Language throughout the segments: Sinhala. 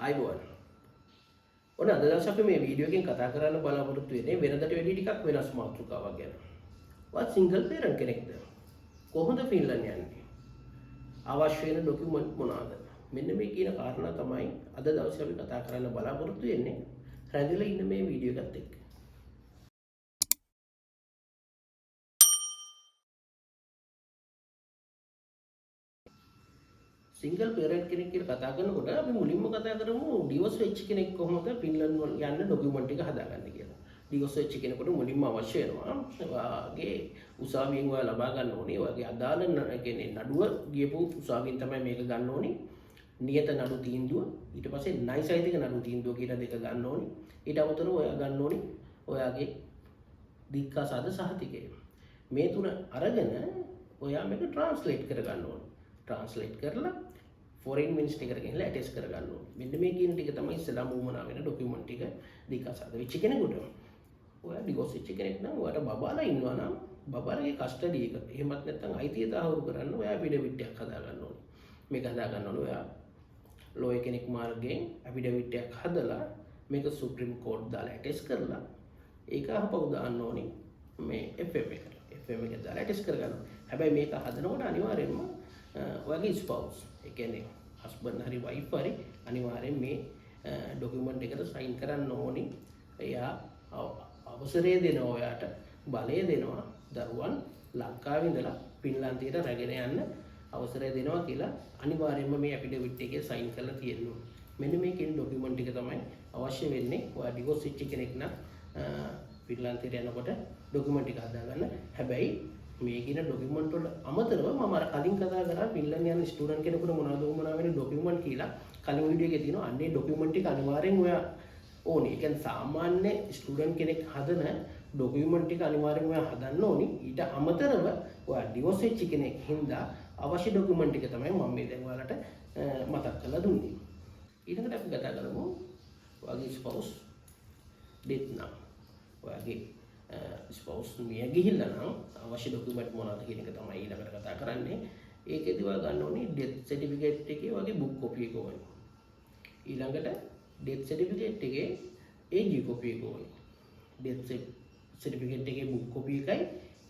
ආයිබෝන්. ඔන්න අද දවසේ අපි මේ වීඩියෝ එකෙන් කතා කරන්න බලාපොරොත්තු වෙන්නේ වෙනදට වැඩි ටිකක් වෙනස් මාතෘකාවක් ගැන. වත් සිංගල් පේරන්ට් කෙනෙක්ද? කොහොමද ෆින්ලන්ඩ් යන්නේ? අවශ්‍ය වෙන ડોකියුමන්ට් මොනවාද? මෙන්න මේ කියන කාරණා තමයි අද දවසේ අපි කතා කරන්න බලාපොරොත්තු වෙන්නේ. රැඳිලා ඉන්න මේ වීඩියෝ එකත් එක්ක. සිංගල් පේරන්ට් කෙනෙක් කියලා කතා කරනකොට අපි මුලින්ම කතා කරමු ඩිවෝස් වෙච්ච කෙනෙක් කොහොමද ෆින්ලන්ඩ් යන්න ડોකියුමන්ට් ටික හදාගන්නේ කියලා. ඩිවෝස් වෙච්ච කෙනෙකුට මුලින්ම අවශ්‍ය වෙනවා ඔයාගේ උසාවියෙන් ඔයා ලබා ගන්න ඕනේ. ඔයාගේ අදාළ කියන්නේ නඩුව ගියපු උසාවියෙන් තමයි මේක ගන්න ඕනේ. නියත නඩු තීන්දුව ඊට පස්සේ ණයසහිතික නඩු තීන්දුව කියලා දෙක ගන්න ඕනේ. ඊට අමතරව ඔයා ගන්න ඕනේ ඔයාගේ දික්කසාද සහතිකය. මේ තුන අරගෙන ඔයා මේක ට්‍රාන්ස්ලේට් කරගන්න ඕනේ. ට්‍රාන්ස්ලේට් කරලා ෆොරින් මිනිස්ටර් එකට ගෙනලා ඇටෙස් කරගන්න ඕනේ. මෙන්න මේ කියන ටික තමයි ඉස්සෙල්ලාම වුමනා වෙන ડોකියුමන්ට් ටික දික්කසාද වෙච්ච කෙනෙකුට. ඔයා ඩිවෝස් වෙච්ච කෙනෙක් නම් ඔයාට බබාලා ඉන්නවා නම් බබාලගේ කස්ටඩි එක. එහෙමත් නැත්නම් අයිතිය තහවුරු කරන්න ඔයා ඇෆිඩවිට් එකක් හදා ගන්න ඕනේ. මේක හදා ගන්න ඕනේ ඔයා ලෝය කෙනෙක් මාර්ගයෙන් ඇෆිඩවිට් එකක් හදලා මේක සුප්‍රීම කෝට් දාලා ඇටෙස් කරලා ඒක අහපවු දාන්න ඕනේ මේ FM එකට. FM එක දාලා ඇටෙස් කරගන්න. හැබැයි මේක හදනකොට අනිවාර්යයෙන්ම ඔයාගේ ස්පවුස් ඒ කියන්නේ හස්බන්ඩ් හරි වයිෆ් හරි අනිවාර්යෙන් මේ ડોකියුමන්ට් එකට සයින් කරන්න ඕනේ. එයා අවසරය දෙනවා ඔයාට බලය දෙනවා දරුවන් ලංකාවේ ඉඳලා ෆින්ලන්තයට රැගෙන යන්න අවසරය දෙනවා කියලා අනිවාර්යයෙන්ම මේ ඇෆිඩවිට් එකේ සයින් කරලා තියෙනවා. මෙන්න මේ කියන ડોකියුමන්ට් ටික තමයි අවශ්‍ය වෙන්නේ. ඔයා ඩිවෝස් වෙච්ච කෙනෙක් නම් ෆින්ලන්තයට යනකොට ડોකියුමන්ට් ටික හදාගන්න. හැබැයි මේ කියන ડોකියුමන්ට් වල අමතරව මම අර කලින් කතා කරා ෆින්ලන්ඩ් යන ස්ටුඩන්ට් කෙනෙකුට මොනවද වුමනා වෙන්නේ ડોකියුමන්ට් කියලා කලින් වීඩියෝ එකේ තියෙනවා. අන්නේ ડોකියුමන්ට් ටික අනිවාර්යෙන් ඔයා ඕනේ. ඒ කියන්නේ සාමාන්‍ය ස්ටුඩන්ට් කෙනෙක් හදන ડોකියුමන්ට් ටික අනිවාර්යෙන් ඔයා හදන්න ඕනේ. ඊට අමතරව ඔයා ඩිවෝස් වෙච්ච කෙනෙක් හින්දා අවශ්‍ය ડોකියුමන්ට් ටික තමයි මම මේ දැන් ඔයාලට මතක් කරලා දුන්නේ. ඊළඟට අපි කතා කරමු ඔයාගේ ස්පවුස් ඩෙත් නම්. ඔයාගේ ස්පවුස් මිය ගිහිල්ලා නම් අවශ්‍ය ડોකියුමන්ට් මොනවද කියන එක තමයි ඊළඟට කතා කරන්නේ. ඒකෙදි ඔයා ගන්න ඕනේ ඩෙත් සර්ටිෆිකේට් එකේ ඔයාගේ බුක් කොපි එක ඕනේ. ඊළඟට ඩෙත් සර්ටිෆිකේට් එකේ AG කොපි එක ඕනේ. ඩෙත් සර්ටිෆිකේට් එකේ බුක් කොපි එකයි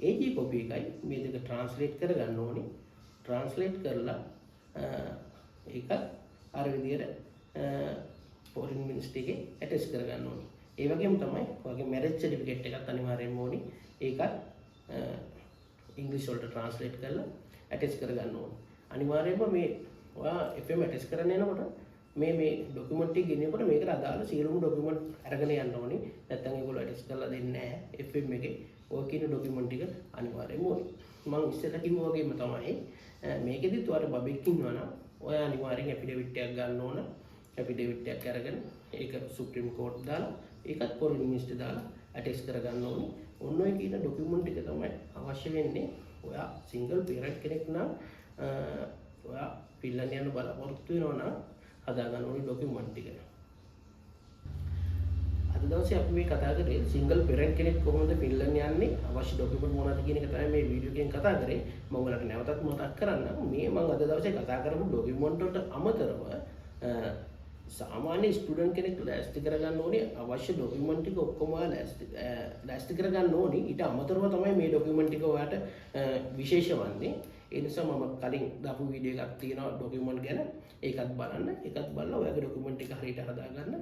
AG කොපි එකයි මේ දෙක ට්‍රාන්ස්ලේට් කරගන්න ඕනේ. ට්‍රාන්ස්ලේට් කරලා ඒක අර විදියට ෆොරින් මිනිස්ටර් එකේ ඇටෙස් කරගන්න ඕනේ. ඒ වගේම තමයි ඔයගේ මැරේජ් සර්ටිෆිකේට් එකත් අනිවාර්යයෙන්ම ඕනේ. ඒකත් ඉංග්‍රීසි වලට ට්‍රාන්ස්ලේට් කරලා ඇටෙස් කරගන්න ඕනේ. අනිවාර්යයෙන්ම මේ ඔයා FM ඇටෙස් කරන්න යනකොට මේ ડોකියුමන්ට් ටික ගෙනියනකොට මේකට අදාළ සියලුම ડોකියුමන්ට් අරගෙන යන්න ඕනේ. නැත්නම් ඒගොල්ලෝ ඇටෙස් කරලා දෙන්නේ නැහැ FM එකේ. ඔය කියන ડોකියුමන්ට් ටික අනිවාර්යයෙන්ම ඕනේ. මම ඉස්සෙල්ලා කිව්වා වගේම තමයි මේකෙදිත් ඔයාලට බබෙක් ඉන්නවා නම් ඔයා අනිවාර්යෙන් ඇෆිඩවිට් එකක් ගන්න ඕන. ඇෆිඩවිට් එකක් අරගෙන ඒක සුප්‍රීම කෝට් දාලා ඒකත් ෆොරින් මිනිස්ටර් දාලා ඇටෙස් කරගන්න ඕනේ. ඔන්න ඔය කියන ડોකියුමන්ට් ටික තමයි අවශ්‍ය වෙන්නේ. ඔයා සිංගල් පේරන්ට් කෙනෙක් නම් ඔයා ෆින්ලන්ඩ් යන බලාපොරොත්තු වෙනවා නම් හදාගන්න ඕනේ ડોකියුමන්ට් ටික. අද දවසේ අපි මේ කතා කරේ සිංගල් පේරන්ට් කෙනෙක් කොහොමද ෆින්ලන්ඩ් යන්නේ අවශ්‍ය ડોකියුමන්ට් මොනවද කියන එක තමයි මේ වීඩියෝ එකෙන් කතා කරේ. මම ඔයාලට නැවතත් මතක් කරන්නම් මේ මම අද දවසේ කතා කරපු ડોකියුමන්ට් වලට අමතරව සාමාන්‍ය ස්ටුඩන්ට් කෙනෙක් ලෑස්ති කරගන්න ඕනේ අවශ්‍ය ડોකියුමන්ට් ටික ඔක්කොම ලෑස්ති කරගන්න ඕනේ. ඊට අමතරව තමයි මේ ડોකියුමන්ට් ටික ඔයාට විශේෂ වන්නේ. ඒ නිසා මම කලින් දාපු වීඩියෝ එකක් තියෙනවා ડોකියුමන්ට් ගැන. ඒකත් බලන්න. ඒකත් බලලා ඔයාගේ ડોකියුමන්ට් ටික හරියට හදාගන්න.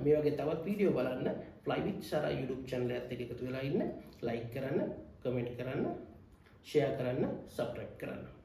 මේ වගේ තවත් වීඩියෝ බලන්න fly with Sara YouTube channel එකත් එක්ක එකතු වෙලා ඉන්න. like කරන්න, comment කරන්න, share කරන්න, subscribe කරන්න.